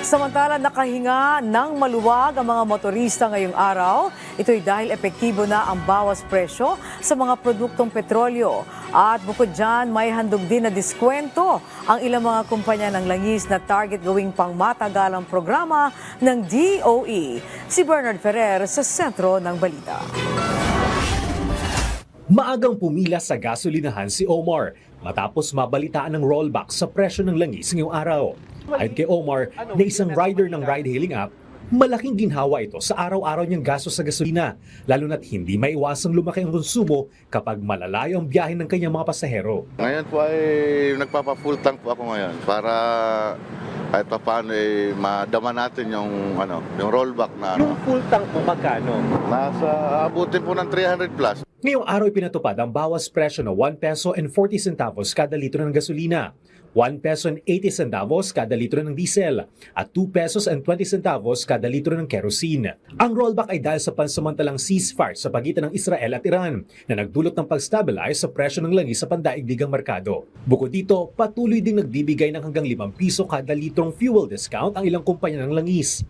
Samantala, nakahinga ng maluwag ang mga motorista ngayong araw. Ito'y dahil epektibo na ang bawas presyo sa mga produktong petrolyo. At bukod dyan, may handog din na diskwento ang ilang mga kumpanya ng langis na target gawing pangmatagalang programa ng DOE. Si Bernard Ferrer sa sentro ng balita. Maagang pumila sa gasolinahan si Omar matapos mabalitaan ng rollback sa presyo ng langis ngayong araw. Ayon kay Omar, na isang rider ng ride-hailing app, malaking ginhawa ito sa araw-araw niyang gasto sa gasolina, lalo na't hindi maiwasang lumaki ang konsumo kapag malalayo ang biyahe ng kanyang mga pasahero. Ngayon po ay nagpapa-full tank po ako ngayon para kahit pa paano madama natin yung rollback na Yung full tank po magkano? Nasa abutin po ng 300 plus. Ngayong araw pinatupad ang bawas presyo na 1 peso and 40 centavos kada litro ng gasolina, 1 peso and 80 centavos kada litro ng diesel, at 2 pesos and 20 centavos kada litro ng kerosene. Ang rollback ay dahil sa pansamantalang ceasefire sa pagitan ng Israel at Iran na nagdulot ng pag-stabilize sa presyo ng langis sa pandaigdigang merkado. Bukod dito, patuloy ding nagbibigay ng hanggang 5 piso kada litrong fuel discount ang ilang kumpanya ng langis.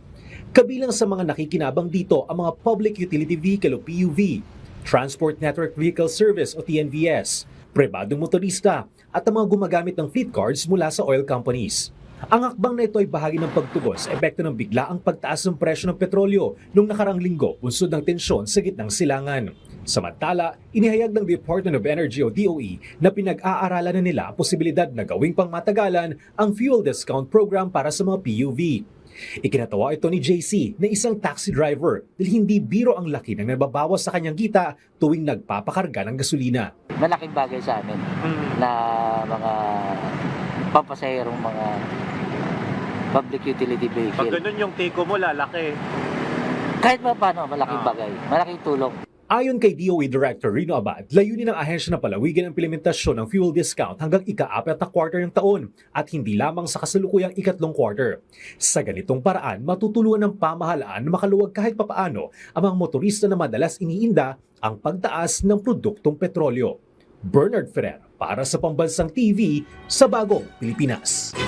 Kabilang sa mga nakikinabang dito ang mga Public Utility Vehicle o PUV, Transport Network Vehicle Service o TNVS, pribadong motorista at ang mga gumagamit ng fleet cards mula sa oil companies. Ang hakbang na ito ay bahagi ng pagtugon sa epekto ng biglaang pagtaas ng presyo ng petrolyo noong nakarang linggo bunsod ng tensyon sa gitnang silangan. Samantala, inihayag ng Department of Energy o DOE na pinag-aaralan na nila ang posibilidad na gawing pangmatagalan ang fuel discount program para sa mga PUV. Ikinatawa ito ni JC na isang taxi driver dahil hindi biro ang laki ng nababawas sa kanyang kita tuwing nagpapakarga ng gasolina. Malaking bagay sa amin na mga pampasahirong mga public utility vehicle. Pag ganun yung take mo, lalaki. Kahit pa paano, malaking bagay, malaking tulong. Ayon kay DOE Director Rino Abad, layunin ng ahensya na palawigan ang implementasyon ng fuel discount hanggang ika-4 na quarter ng taon at hindi lamang sa kasalukuyang ikatlong quarter. Sa ganitong paraan, matutulungan ng pamahalaan na makaluwag kahit papaano ang mga motorista na madalas iniinda ang pagtaas ng produktong petrolyo. Bernard Ferrer para sa Pambansang TV sa Bagong Pilipinas.